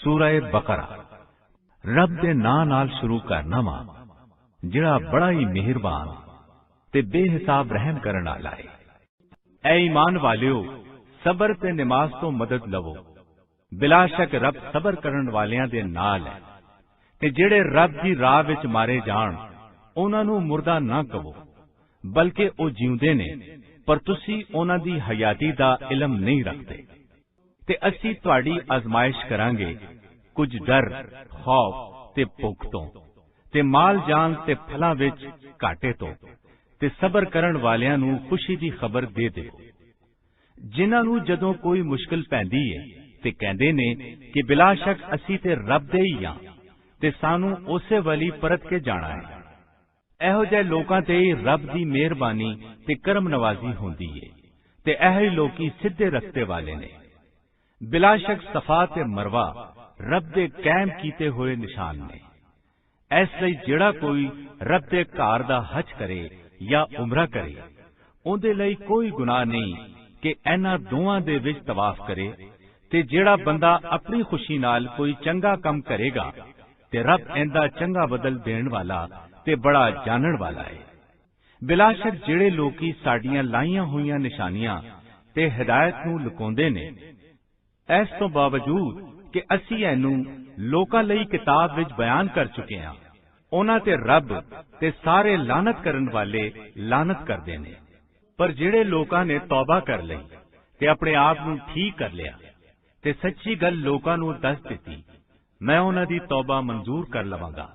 सूरह बकरा रब दे नां नाल शुरू करना वा जिहड़ा बड़ा ही मेहरबान ते बेहिसाब रहम करन वाला है। ऐ ईमान वालियो, सबर ते नमाज तो मदद लवो। बिला शक रब सबर करन वालियां दे नाल है। ते जिहड़े रब दी राह विच मारे जाण उन्हां नूं मुर्दा ना कहो, बल्कि ओ जिउंदे ने, पर तुसी उन्हां दी हयाती दा इलम नहीं रखते। ते असी तुहाडी आजमाइश करांगे कुछ डर, खौफ ते भुख तो, ते माल जान ते फलां विच घाटे तो, ते सबर करन वालियां नूं खुशी दी खबर दे दिओ। जिन्हां नूं जदों कोई मुश्किल पैंदी है ते कहंदे ने कि बिला शक असी ते रब दे ही हां ते सानू उसे वली परत के जाना है। एहो जिहे लोकां ते ही रब दी मेहरबानी ते करम नवाजी हुंदी है ते एहो ही लोकी सिद्धे रस्ते वाले ने। बिला शक सफा ते मरवा रब दे कायम कीते हुए निशान ने। इसलिए जिहड़ा कोई रब दे घर दा हज करे या उमरा करे, उहदे लई कोई गुनाह नहीं कि इन्हां दोवां दे विच तवाफ करे। ते जिहड़ा बंदा अपनी खुशी नाल कोई चंगा काम करेगा ते रब इंदा चंगा बदल देण वाला ते बड़ा जानण वाला है। बिला शक जिहड़े लोकी साडियां लाईयां होईयां निशानियां ते हिदायत नूं लुकाउंदे ने, इस तो बावजूद कि असी इहनूं लोकां लई किताब विच बयान कर चुके हां, उन्हां ते रब ते सारे लानत करन वाले लानत करदे ने। पर जिहड़े लोकां ने तौबा कर लई ते अपने आप नूं ठीक कर लिया ते सच्ची गल लोकां नूं दस दित्ती, मैं उन्हां दी तौबा मंजूर कर लवांगा।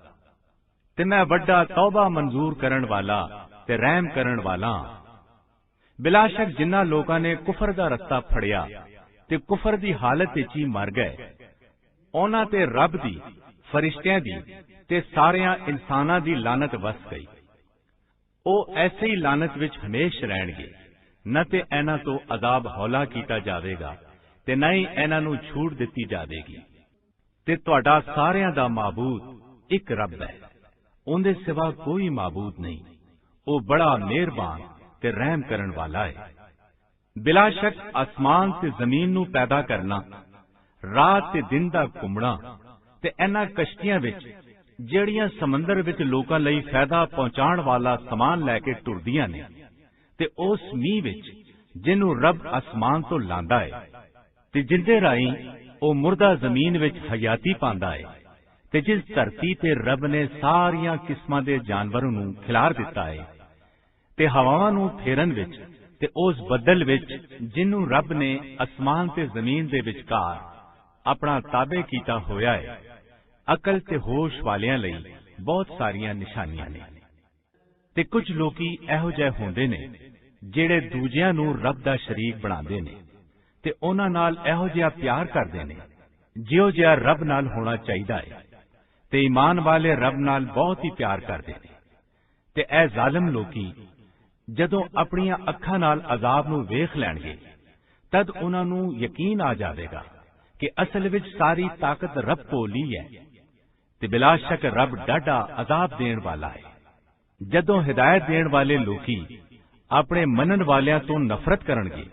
ते मैं वड्डा तौबा मंजूर करन वाला ते रहम करन वाला हां। बिला शक जिन्हां लोकां ने कुफर दा रस्ता फड़िया ते कुफर दी हालत विच ही मर गए, उन्हां ते रब दी, फरिश्तियां दी ते सारियां इंसानां दी लानत वस गई। ओ ऐसे ही लानत विच हमेश रहणगे, न ते इन्हां तो अजाब हौला कीता जावेगा ते न ही इन्हां नूं छूट दित्ती जावेगी। ते तुहाडा सारियां दा माबूद इक रब है, उहदे सिवा कोई माबूद नहीं। ओ बड़ा मेहरबान ते रहम करन वाला है। बिला शक आसमान ते जमीन नूं पैदा करना, रात ते दिन दा घुमना ते इन्हां कश्तियां विच ਜਿਹੜੀਆਂ समंदर विच लोकां लई फायदा पहुंचाण वाला समान लैके टुरदियां ने, ते उस मींह विच जिन्नू रब आसमान तो लांदा है ते जिंदे राहीं ओ मुर्दा जमीन विच हयाती पांदा है, ते जिस धरती ते रब ने सारियां किस्मां दे जानवरां नूं खिलार दिता है, ते हवावां नूं फेरन विच ते उस बदल विच जिन्नू रब ने आसमान ते जमीन दे विचकार अपना ताबे कीता होया है। अकल ते होश वालियां लई बहुत सारियां निशानियां ने। ते कुछ लोकी इहो जिहे हुंदे ने जिहड़े दूजियां नूं रब दा शरीक बनांदे ने ते उन्हां नाल इहो जिहा प्यार करदे ने जिहो जिहा रब नाल होना चाहीदा है, ते ईमान वाले रब नाल बहुत ही प्यार करदे ने। ते ऐ जालिम लोकी जदों अपनियां अखां नाल अजाब नूं वेख लैणगे, तद उन्हां नूं यकीन आ जावेगा कि असल विच सारी ताकत रब कोल ही है, ते बिला शक रब डाढा अजाब देण वाला है। जदों हिदायत देण वाले लोकी अपने मनन वालियां तो नफरत करनगे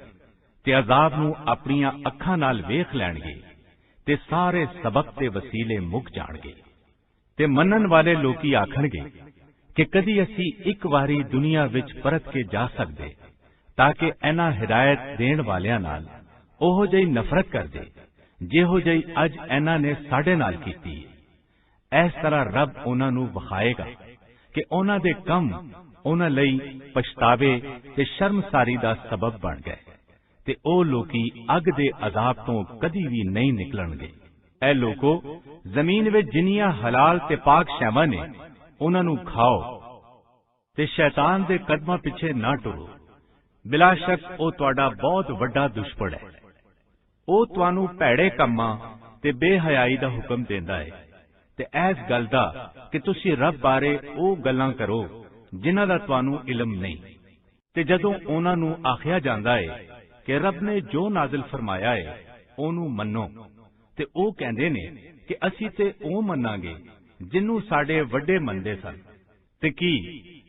ते अजाब नूं अपनियां अखां नाल वेख लैणगे, ते सारे सबक ते वसीले मुक जाणगे। ते मनन वाले लोकी आखणगे कि कदी असी एक वारी दुनिया विच परत के जा सकदे, ताकि इन्हां हिदायत देण वालियां नाल ओहो जही नफरत करदे जिहो जही अज इन्हां ने साडे नाल कीती है। इस तरह रब उन्हां नूं विखाएगा कि उन्हां दे कम उन्हां लई पछतावे ते शर्मसारी दा सबब बन गए, ते ओ लोकी अग दे अजाब तो कदी भी नहीं निकलणगे। ऐ लोको, जमीन विच जिन्नियां हलाल ते पाक शैवां ने उन्हां नूं खाओ ते शैतान दे कदमां पिछे ना टुरो। बिला शक ओ तुहाडा बहुत वड्डा दुश्मन है। ओ तुहानूं भैड़े कम्मां ते बेहयाई दा हुक्म देंदा है, ते इस गल दा कि तुसी रब बारे ओ गल्लां करो जिन्हां दा तुहानूं इलम नहीं। ते जदों उन्हां नूं आखिया जांदा है कि रब ने जो नाजिल फरमाया है ओनू मन्नो, ते ओ कहंदे ने कि असी ते ओ मन्नांगे जिन्नू साडे वड्डे मनदे सन। ते की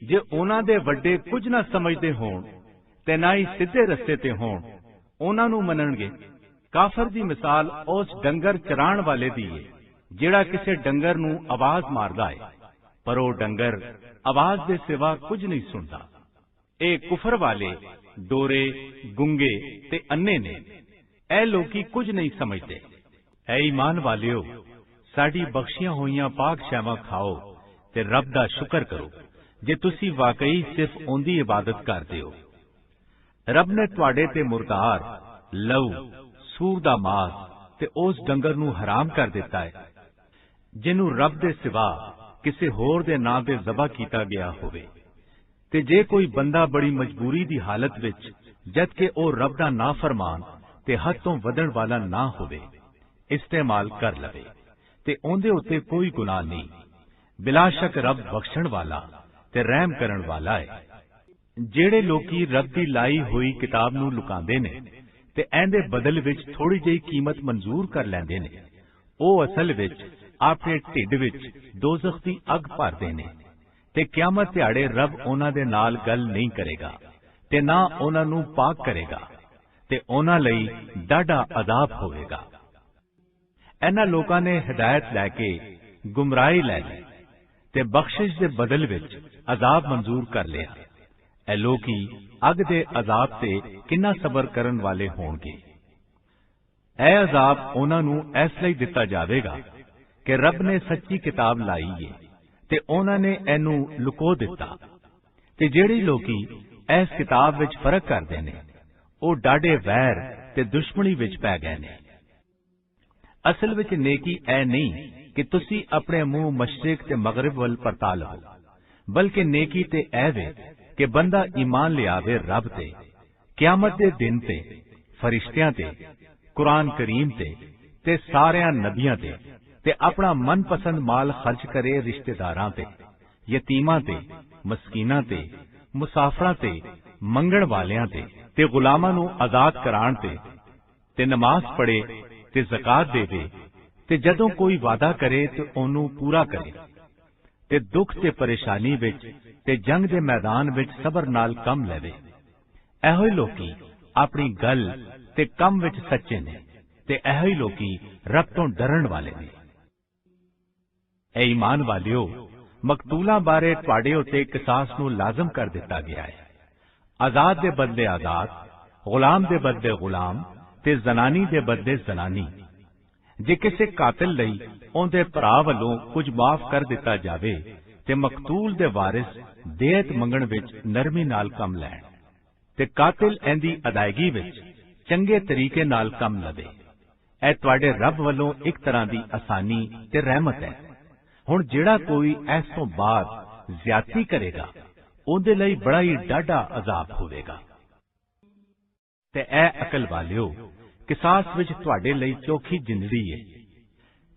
जे उन्हां दे वड्डे कुछ ना समझदे होण ते ना ही सीधे रस्ते ते होण, उन्हां नूं मनणगे? ਕਾਫਰ ਦੀ ਮਿਸਾਲ ਉਸ ਡੰਗਰ ਚਰਾਣ ਵਾਲੇ ਦੀ ਹੈ ਜਿਹੜਾ ਕਿਸੇ ਡੰਗਰ ਨੂੰ ਆਵਾਜ਼ ਮਾਰਦਾ ਹੈ, ਪਰ ਉਹ ਡੰਗਰ ਆਵਾਜ਼ ਦੇ ਸਿਵਾ ਕੁਝ ਨਹੀਂ ਸੁਣਦਾ। ਇਹ ਕੁਫਰ ਵਾਲੇ ਡੋਰੇ, ਗੁੰਗੇ ਤੇ ਅੰਨੇ ਨੇ। ਇਹ ਲੋਕੀ ਕੁਝ ਨਹੀਂ ਸਮਝਦੇ। ਐ ਈਮਾਨ ਵਾਲਿਓ, ਸਾਡੀ ਬਖਸ਼ੀਆਂ ਹੋਈਆਂ ਪਾਕ ਸ਼ੈਵਾਂ ਖਾਓ ਤੇ ਰੱਬ ਦਾ ਸ਼ੁਕਰ ਕਰੋ, ਜੇ ਤੁਸੀਂ ਵਾਕਈ ਸਿਰਫ ਉਹਦੀ ਇਬਾਦਤ ਕਰਦੇ ਹੋ। ਰੱਬ ਨੇ ਤੁਹਾਡੇ ਤੇ ਮੁਰਦਾਰ, ਲਹੂ, ਸੂਰ ਦਾ ਮਾਸ ਤੇ ਉਸ ਡੰਗਰ ਨੂੰ ਹਰਾਮ ਕਰ ਦਿੱਤਾ ਹੈ ਜਿਹਨੂੰ ਰੱਬ ਦੇ ਸਿਵਾ ਕਿਸੇ ਹੋਰ ਦੇ ਨਾਂ ਤੇ ਜ਼ਬਾ ਕੀਤਾ ਗਿਆ ਹੋਵੇ। ਤੇ ਜੇ ਕੋਈ ਬੰਦਾ ਬੜੀ ਮਜਬੂਰੀ ਦੀ ਹਾਲਤ ਵਿੱਚ, ਜਦਕਿ ਉਹ ਰੱਬ ਦਾ ਨਾਫਰਮਾਨ ਤੇ ਹੱਦ ਤੋਂ ਵਧਣ ਵਾਲਾ ਨਾ ਹੋਵੇ, ਇਸਤੇਮਾਲ ਕਰ ਲਵੇ ਤੇ ਉਹਦੇ ਉੱਤੇ ਕੋਈ ਗੁਨਾਹ ਨਹੀਂ। ਬਿਲਾ ਸ਼ੱਕ ਰੱਬ ਬਖਸ਼ਣ ਵਾਲਾ ਤੇ ਰਹਿਮ ਕਰਨ ਵਾਲਾ ਹੈ। ਜਿਹੜੇ ਲੋਕੀ ਰੱਬ ਦੀ ਲਾਈ ਹੋਈ ਕਿਤਾਬ ਨੂੰ ਲੁਕਾਉਂਦੇ ਨੇ ਤੇ ਇਹਦੇ ਬਦਲ ਵਿੱਚ ਥੋੜੀ ਜਿਹੀ ਕੀਮਤ ਮਨਜ਼ੂਰ ਕਰ ਲੈਂਦੇ ਨੇ, ਉਹ ਅਸਲ ਵਿੱਚ ਆਪਣੇ ਢਿੱਡ ਵਿੱਚ ਦੋਜ਼ਖ ਦੀ ਅੱਗ ਭਰਦੇ ਨੇ ਤੇ ਕਿਆਮਤ ਦਿਹਾੜੇ ਰੱਬ ਉਹਨਾਂ ਦੇ ਨਾਲ ਗੱਲ ਨਹੀਂ ਕਰੇਗਾ ਤੇ ਨਾ ਉਹਨਾਂ ਨੂੰ ਪਾਕ ਕਰੇਗਾ ਤੇ ਉਹਨਾਂ ਲਈ ਡਾਢਾ ਅਜ਼ਾਬ ਹੋਵੇਗਾ। ਇਹਨਾਂ ਲੋਕਾਂ ਨੇ ਹਿਦਾਇਤ ਲੈ ਕੇ ਗੁੰਮਰਾਹੀ ਲੈ ਲਈ ਤੇ ਬਖਸ਼ਿਸ਼ ਦੇ ਬਦਲ ਵਿੱਚ ਅਜ਼ਾਬ ਮਨਜ਼ੂਰ ਕਰ ਲਿਆ। ਇਹ ਲੋਕੀ ਅੱਗ ਦੇ ਅਜ਼ਾਬ ਤੇ ਕਿੰਨਾ ਸਬਰ ਕਰਨ ਵਾਲੇ ਹੋਣਗੇ। ਇਹ ਅਜ਼ਾਬ ਉਹਨਾਂ ਨੂੰ ਇਸ ਲਈ ਦਿੱਤਾ ਜਾਵੇਗਾ ਕਿ ਰੱਬ ਨੇ ਸੱਚੀ ਕਿਤਾਬ ਲਾਈ ਹੈ ਤੇ ਉਹਨਾਂ ਨੇ ਇਹਨੂੰ ਲੁਕੋ ਦਿੱਤਾ। ਤੇ ਜਿਹੜੇ ਲੋਕੀ ਇਸ ਕਿਤਾਬ ਵਿੱਚ ਫਰਕ ਕਰਦੇ ਨੇ, ਉਹ ਡਾਢੇ ਵੈਰ ਤੇ ਦੁਸ਼ਮਣੀ ਵਿੱਚ ਪੈ ਗਏ ਨੇ। ਅਸਲ ਵਿੱਚ ਨੇਕੀ ਇਹ ਨਹੀਂ ਕਿ ਤੁਸੀਂ ਆਪਣੇ ਮੂੰਹ ਮਸ਼ਰਿਕ ਤੇ ਮਗਰਿਬ ਵੱਲ ਪਰਤਾ ਲਓ, ਬਲਕਿ ਨੇਕੀ ਤੇ ਇਹ ਵੇ ਕਿ ਬੰਦਾ ਈਮਾਨ ਲਿਆਵੇ ਰੱਬ ਤੇ, ਕਿਆਮਤ ਦੇ ਦਿਨ ਤੇ, ਫਰਿਸ਼ਤਿਆਂ ਤੇ, ਕੁਰਾਨ ਕਰੀਮ ਤੇ ਸਾਰਿਆਂ ਨਬੀਆਂ ਤੇ ਆਪਣਾ ਮਨਪਸੰਦ ਮਾਲ ਖਰਚ ਕਰੇ ਰਿਸ਼ਤੇਦਾਰਾਂ ਤੇ, ਯਤੀਮਾਂ ਤੇ, ਮਸਕੀਨਾਂ ਤੇ, ਮੁਸਾਫਰਾਂ ਤੇ, ਮੰਗਣ ਵਾਲਿਆਂ ਤੇ ਗੁਲਾਮਾਂ ਨੂੰ ਆਜ਼ਾਦ ਕਰਾਉਣ ਤੇ ਨਮਾਜ਼ ਪੜ੍ਹੇ ਤੇ ਜ਼ਕਾਤ ਦੇਵੇ ਤੇ ਜਦੋਂ ਕੋਈ ਵਾਅਦਾ ਕਰੇ ਤੇ ਉਹਨੂੰ ਪੂਰਾ ਕਰੇ ਤੇ ਦੁੱਖ ਤੇ ਪਰੇਸ਼ਾਨੀ ਵਿੱਚ ਤੇ ਜੰਗ ਦੇ ਮੈਦਾਨ ਵਿੱਚ ਸਬਰ ਨਾਲ ਕੰਮ ਲਵੇ। ਇਹੋ ਹੀ ਲੋਕੀ ਆਪਣੀ ਗੱਲ ਤੇ ਕੰਮ ਵਿੱਚ ਸੱਚੇ ਨੇ ਤੇ ਇਹੋ ਹੀ ਲੋਕੀ ਰੱਬ ਤੋਂ ਡਰਨ ਵਾਲੇ ਨੇ। ਐ ਈਮਾਨ ਵਾਲਿਓ, ਮਕਤੂਲਾਂ ਬਾਰੇ ਤੁਹਾਡੇ ਉੱਤੇ ਕਿਸਾਸ ਨੂੰ ਲਾਜ਼ਮ ਕਰ ਦਿੱਤਾ ਗਿਆ ਹੈ। ਆਜ਼ਾਦ ਦੇ ਬਦਲੇ ਆਜ਼ਾਦ, ਗੁਲਾਮ ਦੇ ਬਦਲੇ ਗੁਲਾਮ ਤੇ ਜ਼ਨਾਨੀ ਦੇ ਬਦਲੇ ਜ਼ਨਾਨੀ। ਜੇ ਕਿਸੇ ਕਾਤਿਲ ਲਈ ਉਹਦੇ ਭਰਾ ਵੱਲੋਂ ਕੁਝ ਮਾਫ ਕਰ ਦਿੱਤਾ ਜਾਵੇ ਤੇ ਮਕਤੂਲ ਦੇ ਵਾਰਿਸ ਦੇਤ ਮੰਗਣ ਵਿੱਚ ਨਰਮੀ ਨਾਲ ਕੰਮ ਲੈਣ ਤੇ ਕਾਤਿਲ ਇਹਦੀ ਅਦਾਇਗੀ ਵਿੱਚ ਚੰਗੇ ਤਰੀਕੇ ਨਾਲ ਕੰਮ ਲਵੇ, ਇਹ ਤੁਹਾਡੇ ਰੱਬ ਵੱਲੋਂ ਇੱਕ ਤਰ੍ਹਾਂ ਦੀ ਆਸਾਨੀ ਤੇ ਰਹਿਮਤ ਹੈ। ਹੁਣ ਜਿਹੜਾ ਕੋਈ ਇਸ ਤੋਂ ਬਾਅਦ ਜ਼ਿਆਦਤੀ ਕਰੇਗਾ, ਉਹਦੇ ਲਈ ਬੜਾ ਹੀ ਡਾਢਾ ਅਜ਼ਾਬ ਹੋਵੇਗਾ। ਤੇ ਇਹ ਅਕਲ ਵਾਲਿਓ, ਕਿਸਾਸ ਵਿੱਚ ਤੁਹਾਡੇ ਲਈ ਚੋਖੀ ਜ਼ਿੰਦਗੀ ਹੈ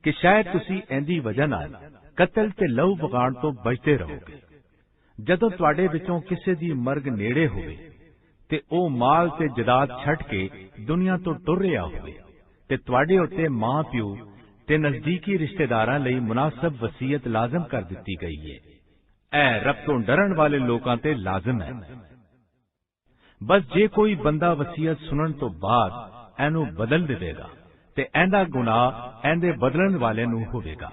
ਕਿ ਸ਼ਾਇਦ ਤੁਸੀਂ ਇਹਦੀ ਵਜ੍ਹਾ ਨਾਲ ਕਤਲ ਤੇ ਲਹੂ ਵਗਾਉਣ ਤੋਂ ਬਚਦੇ ਰਹੋਗੇ। ਜਦੋਂ ਤੁਹਾਡੇ ਵਿੱਚੋਂ ਕਿਸੇ ਦੀ ਮਰਗ ਨੇੜੇ ਹੋਵੇ ਤੇ ਉਹ ਮਾਲ ਤੇ ਜਾਇਦਾਦ ਛੱਡ ਕੇ ਦੁਨੀਆ ਤੋਂ ਟੁਰ ਰਿਹਾ ਹੋਵੇ ਤੇ ਤੁਹਾਡੇ ਉੱਤੇ ਮਾਂ ਪਿਓ ਤੇ ਨਜ਼ਦੀਕੀ ਰਿਸ਼ਤੇਦਾਰਾਂ ਲਈ ਮੁਨਾਸਬ ਵਸੀਅਤ ਲਾਜ਼ਮ ਕਰ ਦਿੱਤੀ ਗਈ ਹੈ। ਇਹ ਰੱਬ ਤੋਂ ਡਰਨ ਵਾਲੇ ਲੋਕਾਂ ਤੇ ਲਾਜ਼ਮ ਹੈ। ਬਸ ਜੇ ਕੋਈ ਬੰਦਾ ਵਸੀਅਤ ਸੁਣਨ ਤੋਂ ਬਾਅਦ ਇਹਨੂੰ ਬਦਲ ਦੇਵੇਗਾ ਤੇ ਇਹਦਾ ਗੁਨਾਹ ਇਹਦੇ ਬਦਲਣ ਵਾਲੇ ਨੂੰ ਹੋਵੇਗਾ।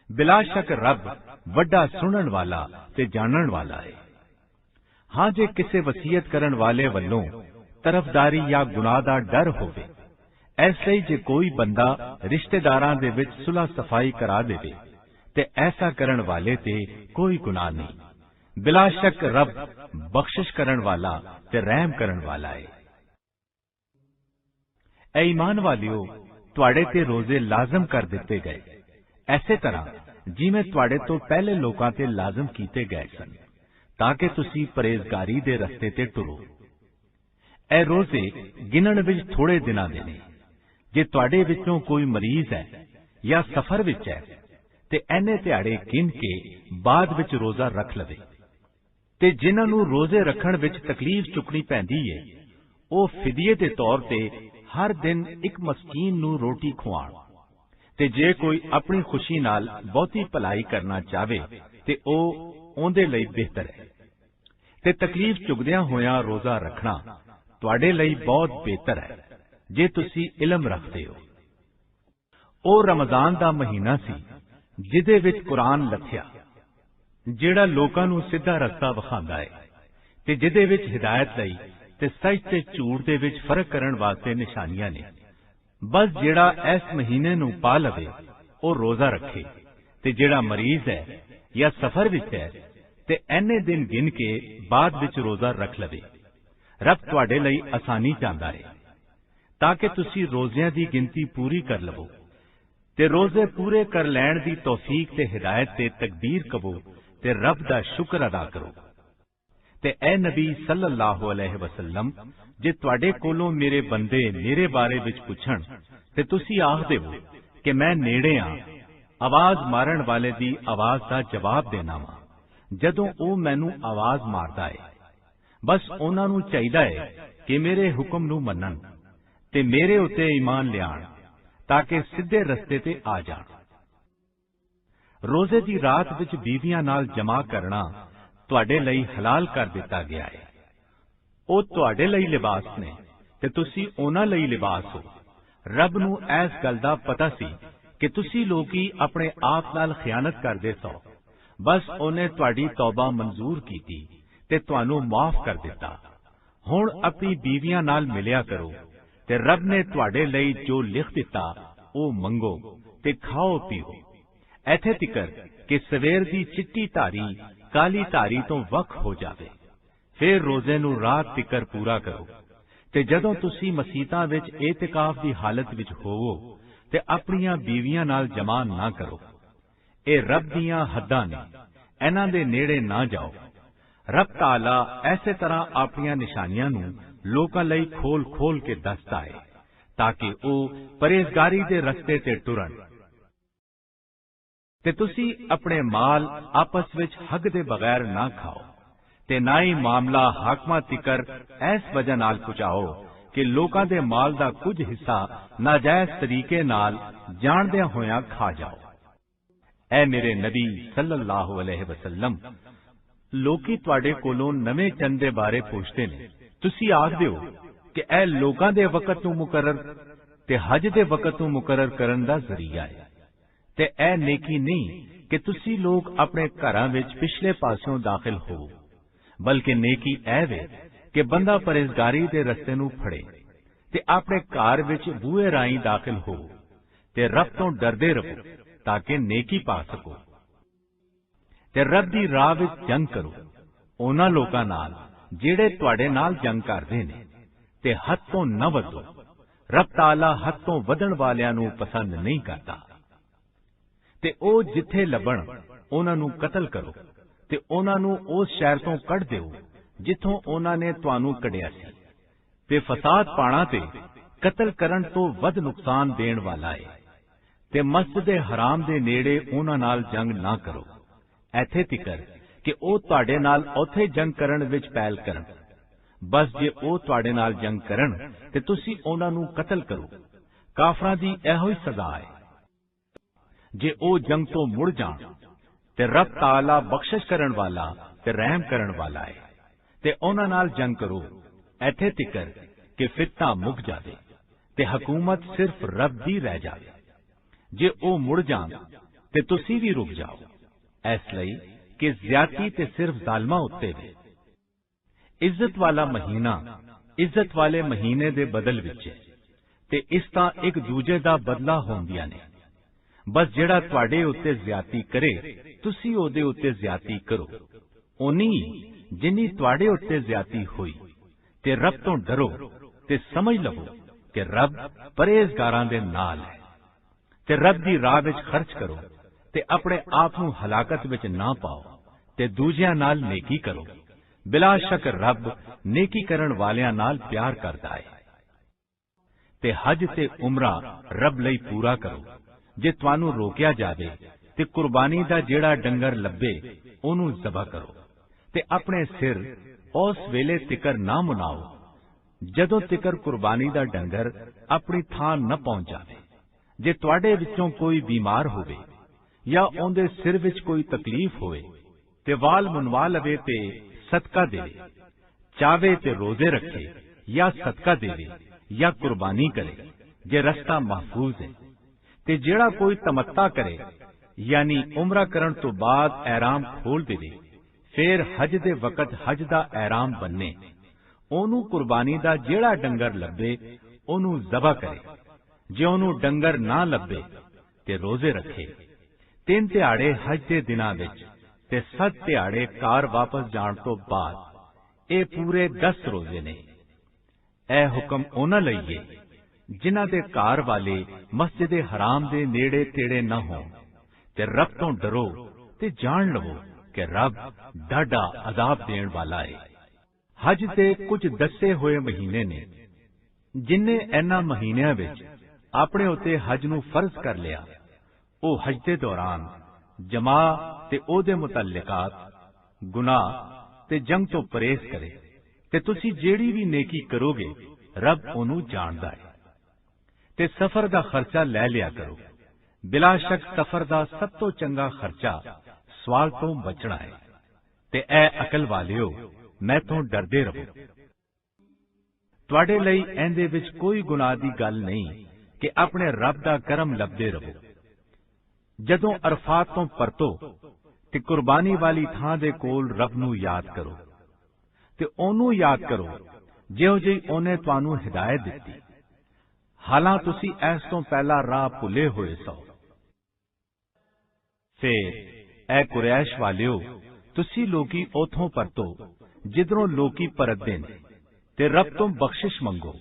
ਬਿਲਾ ਸ਼ੱਕ ਰੱਬ ਵੱਡਾ ਸੁਣਨ ਵਾਲਾ ਤੇ ਜਾਣਨ ਵਾਲਾ ਹੈ। ਹਾਂ, ਜੇ ਕਿਸੇ ਵਸੀਅਤ ਕਰਨ ਵਾਲੇ ਵੱਲੋਂ ਤਰਫਦਾਰੀ ਜਾਂ ਗੁਨਾਹ ਦਾ ਡਰ ਹੋਵੇ, ਐਸੇ ਹੀ ਜੇ ਕੋਈ ਬੰਦਾ ਰਿਸ਼ਤੇਦਾਰਾਂ ਦੇ ਵਿੱਚ ਸੁਲਹ ਸਫਾਈ ਕਰਾ ਦੇਵੇ ਤੇ ਐਸਾ ਕਰਨ ਵਾਲੇ ਤੇ ਕੋਈ ਗੁਨਾਹ ਨਹੀਂ। ਬਿਲਾ ਸ਼ੱਕ ਰੱਬ ਬਖਸ਼ਿਸ਼ ਕਰਨ ਵਾਲਾ ਤੇ ਰਹਿਮ ਕਰਨ ਵਾਲਾ ਹੈ। ਐ ਈਮਾਨ ਵਾਲਿਓ, ਤੁਹਾਡੇ ਤੇ ਰੋਜ਼ੇ ਲਾਜ਼ਮ ਕਰ ਦਿੱਤੇ ਗਏ, ਐਸੇ ਤਰ੍ਹਾਂ ਜਿਵੇਂ ਤੁਹਾਡੇ ਤੋਂ ਪਹਿਲੇ ਲੋਕਾਂ ਤੇ ਲਾਜ਼ਮ ਕੀਤੇ ਗਏ ਸਨ, ਤਾਂ ਕਿ ਤੁਸੀਂ ਪਰਹੇਜ਼ਗਾਰੀ ਦੇ ਰਸਤੇ ਤੇ ਟੁਰੋ। ਇਹ ਰੋਜ਼ੇ ਗਿਣਨ ਵਿੱਚ ਥੋੜੇ ਦਿਨਾਂ ਦੇ ਨੇ। ਜੇ ਤੁਹਾਡੇ ਵਿੱਚੋਂ ਕੋਈ ਮਰੀਜ਼ ਹੈ ਜਾਂ ਸਫ਼ਰ ਵਿੱਚ ਹੈ ਤੇ ਇਹਨੇ ਦਿਹਾੜੇ ਗਿਣ ਕੇ ਬਾਅਦ ਵਿੱਚ ਰੋਜ਼ਾ ਰੱਖ ਲਵੇ। ਤੇ ਜਿਨ੍ਹਾਂ ਨੂੰ ਰੋਜ਼ੇ ਰੱਖਣ ਵਿੱਚ ਤਕਲੀਫ ਚੁੱਕਣੀ ਪੈਂਦੀ ਹੈ, ਉਹ ਫਿਦੀਏ ਦੇ ਤੌਰ ਤੇ ਹਰ ਦਿਨ ਇੱਕ ਮਸਕੀਨ ਨੂੰ ਰੋਟੀ ਖਵਾਉਣ। ਤੇ ਜੇ ਕੋਈ ਆਪਣੀ ਖੁਸ਼ੀ ਨਾਲ ਬਹੁਤੀ ਭਲਾਈ ਕਰਨਾ ਚਾਹਵੇ ਤੇ ਉਹ ਉਹਦੇ ਲਈ ਬਿਹਤਰ ਹੈ। ਤੇ ਤਕਲੀਫ ਚੁੱਕਦਿਆਂ ਹੋਇਆਂ ਰੋਜ਼ਾ ਰੱਖਣਾ ਤੁਹਾਡੇ ਲਈ ਬਹੁਤ ਬਿਹਤਰ ਹੈ। जे तुसी इलम रखते हो। ओ रमजान दा महीना सी जिदे विच कुरान लथिया, जेड़ा लोकां नूं सिद्धा रस्ता विखांदा है ते जिदे विच हिदायत लई ते सच ते झूठ दे विच फर्क करन वास्ते निशानियां ने। बस जेड़ा इस महीने नूं पा लवे ओ रोजा रखे, ते जेड़ा मरीज है या सफर विच है ते इन्ने दिन गिन के बाद विच रोजा रख लवे। रब तुहाडे लई आसानी चाहंदा है ताकि तुसी रोजियां दी गिनती पूरी कर लवो ते रोजे पूरे कर लैण दी तौफीक ते हिदायत ते तकदीर कवो ते रब दा शुक्र अदा करो। ते ए नबी सल्लल्लाहु अलैहि वसल्लम, जे तुहाडे कोलों मेरे बंदे मेरे बारे विच पुछण ते तुसी आख देवो कि मैं नेड़े हां, आवाज मारन वाले दी आवाज दा जवाब देना वा जदों ओ मैनू आवाज मारदा है। बस उन्हां नूं चाहीदा है कि मेरे हुक्म नूं मन्नण ते मेरे उत्ते ईमान लियाण ताकि सीधे रस्ते ते आ जाण। रोजे दी रात विच बीवियां नाल जमा करना तुहाडे लई हलाल कर दिता गया है। ओ तुहाडे लई लिबास ने ते तुसी उन्हां लई लिबास हो। रब नूं इस गल दा पता सी कि तुसी लोकी अपने आप नाल खियानत करदे सो। बस उन्हें तुहाडी तौबा मंजूर कीती ते तुहानू माफ कर दिता। हुण अपनी बीवियां नाल मिलिया करो ते रब ने तुहाडे लई जो लिख दिता ओ मंगो ते खाओ पीओ, ऐथे तिकर कि सवेर दी चिट्टी धारी काली धारी तो वख हो जावे। फिर रोजे नू रात तिकर पूरा करो ते जदों तुसी मसीतां विच एतिकाफ दी हालत विच होवो ते अपनियां बीवियां नाल जमा ना करो। ए रब दियां हद्दां ने, इन्हां दे नेड़े ना जाओ। रब ताला ऐसे तरह अपनियां निशानियां नू लोकां लई खोल खोल के दसदा है ताकि ओ परहेजगारी दे रस्ते ते टुरन। ते तुसी अपने माल आपस विच हक दे बगैर ना खाओ ते ना ही मामला हाकमां तिकर इस वजह नाल पहुंचाओ कि लोकां दे माल दा कुछ हिस्सा नाजायज तरीके नाल जाणदियां होयां खा जाओ। ऐ मेरे नबी सल्लल्लाहु अलैहि वसल्लम, लोकी तुहाडे कोलों नवे चंद दे बारे पुछदे ने। तुसी आखदे हो कि ऐ लोकां दे वकत नूं मुकर्रर ते हज दे वकत नूं मुकर्रर करन दा जरिया है। ते ऐ नेकी नहीं कि तुसी लोग अपने घरां विच पिछले पासों दाखिल हो, बल्कि नेकी ऐ वे कि बंदा परहेजगारी दे रस्ते नूं फड़े ते अपने घर विच बूहे राहीं दाखिल हो ते रब तो डरदे रहो ताकि नेकी पा सको। ते रब दी राह विच जंग करो उन्हां लोकां नाल जेड़े तुहाडे नाल जंग करदे ने ते हद तो न वधो। रब ताला हद तो वधण वालियां नूं पसंद नहीं करता। ते ओ जिथे लभण उन्हां नूं कतल करो ते उन्हां नूं उस शहर तो कढ दिओ जिथों उन्हां ने तुहानू कढिया सी। ते फसाद पाणा ते कतल करन तो वध नुकसान देण वाला है। ते मस्जिद हराम दे नेड़े उन्हां नाल जंग ना करो, ऐथे तिकर कि ओ तुहाडे नाल ओथे जंग करन विच पहल करन। बस जे ओ तुहाडे नाल जंग करन ते तुसी उन्हां नूं कतल करो, काफरां दी इहो ही सजा है। जे ओ जंग तो मुड़ जाण ते रब ताला बख्शिश करन वाला ते रहम करन वाला है। ते उन्हां नाल जंग करो ऐथे तिकर कि फितना मुक जावे ते हुकूमत सिर्फ रब दी रह जावे। जे ओ मुड़ जाण ते तुसी भी रुक जाओ, इसलिए कि ज्यादती ते सिर्फ जालमां उत्ते वे। इज्जत वाला महीना इज्जत वाले महीने दे बदल विच है ते इस तां एक दूजे दा बदला होंदियां ने। बस जेड़ा तुहाडे उत्ते ज्यादती करे तुसी ओदे उत्ते ज्यादती करो, ओनी जिन्नी तुहाडे उत्ते ज्यादती होई। ते रब तो डरो ते समझ लवो कि रब परहेजगारां दे नाल है। ते रब दी राह विच खर्च करो ते अपने आप नूं हलाकत विच ना पाओ ते दूजियां नाल नेकी करो। बिला शक रब नेकी करन वालियां नाल प्यार करदा है। ते हज ते उमरा रब लई पूरा करो। जे तुहानू रोकिया जावे ते कुर्बानी दा जेड़ा डंगर लब्बे ओनू ज़बह करो ते अपने सिर उस वेले तिकर ना मुनाओ जदों तिकर कुर्बानी दा डंगर अपनी थां न पहुंच जावे। जे तुहाडे विचों कोई बीमार होवे या उनदे सिर विच कोई तकलीफ होवे ते वाल मुनवा लवे ते सदका देवे, चावे ते रोजे रखे या सदका देवे या कुर्बानी करे जे रस्ता महफूज है, ते जेड़ा कोई तमत्ता करे यानी उमरा करन तो बाद एहराम खोल देवे, फिर हज दे वकत हज दा एहराम बन्ने, ओनू कुर्बानी दा जेड़ा डंगर लब्बे ओनू ज़बह करे। जे ओनू डंगर ना लब्बे ते रोजे रखे। 3 तिहाड़े हज दे दिनां विच ते 7 तिहाड़े कार वापस जाण तो बाद ए पूरे 10 रोजे ने। ए हुक्म उन्हां लई है जिन्हां दे कार वाले मस्जिद हराम दे नेड़े तेड़े न हों, ते रब तो डरो ते जान लवो कि रब डाढा अजाब देण वाला है। हज दे कुछ दसे हुए महीने ने, जिन्हें इन्हां महीनिਆਂ विच अपने उत्ते हज नूं फर्ज कर लिया, ओ हज दे दौरान जमा ते ओदे मुतल्लिकात गुनाह ते जंग तो परहेज करे, ते तुसी जेड़ी भी नेकी करोगे रब ओनू जानदा है। ते सफर दा खर्चा लै लिया करो, बिला शक सफर दा सब तो चंगा खर्चा सवाल तो बचना है। ते ऐ अकल वालियो, मैं तो डरदे रहो। तुहाडे लई एंदे विच कोई गुनाह दी गल नहीं कि अपने रब दा करम लभदे रहो। जदों अरफात तो परतो ते कुर्बानी वाली थां दे कोल रब नूं याद करो, ते ओनू याद करो जिहो जी ओने तुहानू हिदायत दित्ती, हालां तुसी ऐस तो पहला राह भुले होए सो। फिर ऐ कुरैश वालियो, तुसी लोकी ओथों परतो जिधरों लोकी परतदे ने, ते रब तो बख्शिश मंगो।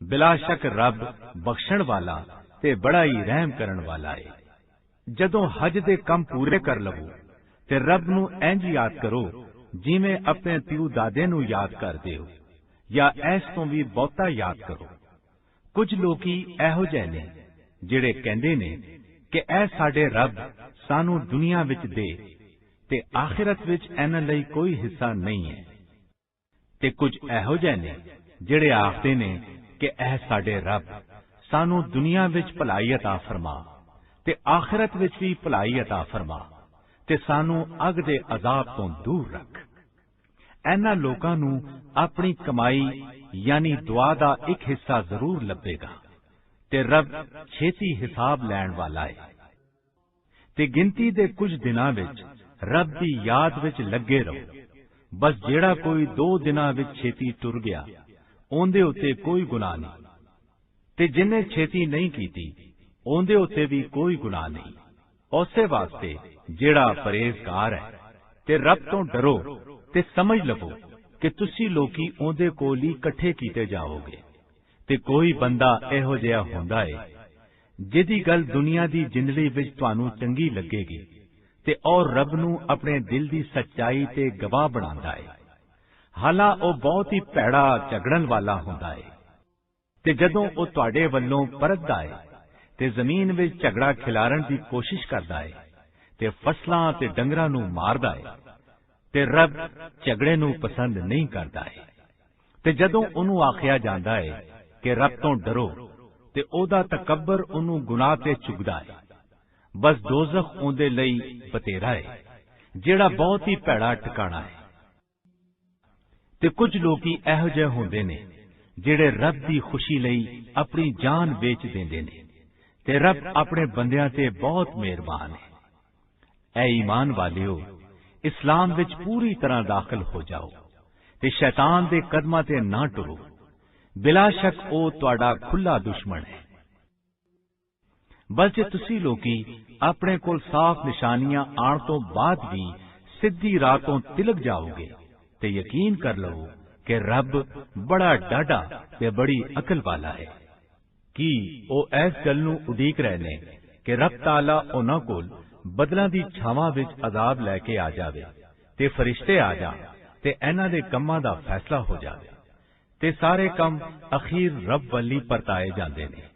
बिला शक रब बख्शण वाला ते बड़ा ही रहम करन वाला है। जदों हज दे कम पूरे कर लवो ते रब नूं इंज याद करो जिवें अपने प्यू दादे नूं याद करदे हो, या ऐस तो भी बहुता याद करो। कुछ लोकी एहो जिहे ने जिहड़े कहंदे ने कि ऐ साडे रब सानू दुनिया विच दे ते आखिरत विच इन्हां लई कोई हिस्सा नहीं है। ते कुछ एहो जिहे ने जिहड़े आखदे ने कि ऐ साडे रब सानू दुनिया विच भलाई अता फरमा ते आखिरत विच भी भलाई अता फरमा ते सानू अग दे अजाब तो दूर रख। इन्हां लोकां नू अपनी कमाई यानी दुआ दा एक हिस्सा जरूर लभेगा, ते रब छेती हिसाब लैण वाला है। ते गिनती दे कुछ दिनां विच रब दी याद विच लगे रहो। बस जेड़ा कोई 2 दिनां विच छेती टुर गया, ओंदे उत्ते कोई गुनाह नहीं, ते जिन्हें छेती नहीं कीती ओंदे उत्ते भी कोई गुनाह नहीं। उसे वास्ते जेड़ा परहेजगार है, ते रब तो डरो ते समझ लवो कि तुसी लोकी ओंदे कोल ही इकट्ठे कीते जाओगे। ते कोई बंदा इहो जिहा हुंदा है जिहदी गल दुनिया दी जिंदड़ी विच तुहानू चंगी लगेगी, ते और रब नू अपने दिल दी सच्चाई ते गवाह बनांदा है, हालां ओ बहुत ही भैड़ा झगड़न वाला हुंदा है। ते जदों ओ तुहाडे वल्लों परतदा है ते जमीन विच झगड़ा खिलारण दी कोशिश करदा है, ते फसलां ते डंगरां नू मारदा है, ते रब झगड़े नू पसंद नहीं करदा है। ते जदों ओनू आखिया जांदा है कि रब तो डरो, ते ओदा तकब्बर ओनू गुनाह ते चुगदा है। बस दोज़ख ओंदे लई बतेरा है, जेड़ा बहुत ही भैड़ा ठिकाना है। ते कुछ लोकी इहो जिहे हुंदे ने जेड़े रब दी खुशी लई अपनी जान बेच देंदे ने, ते रब अपने बंदियां ते बहुत मेहरबान है। ऐ ईमान वालियो, इस्लाम विच पूरी तरह दाखिल हो जाओ ते शैतान दे कदमां ते ना टुरो। बिला शक ओ तुहाडा खुला दुश्मन है। बस जे तुसी लोकी अपने कोल साफ निशानियां आण तो बाद भी सीधी राह तो तिलक जाओगे, ते यकीन कर लो कि रब बड़ा डाढा ते बड़ी अकल वाला है। की ओ इस गल नूं उडीक रहे ने कि रब ताला उन्हां कोल बदलां दी छावां विच अजाब लैके आ जावे, ते फरिश्ते आ जा ते इन्हां दे कम्मां दा फैसला हो जावे, ते सारे कम अखीर रब वल्ली परताए जांदे ने।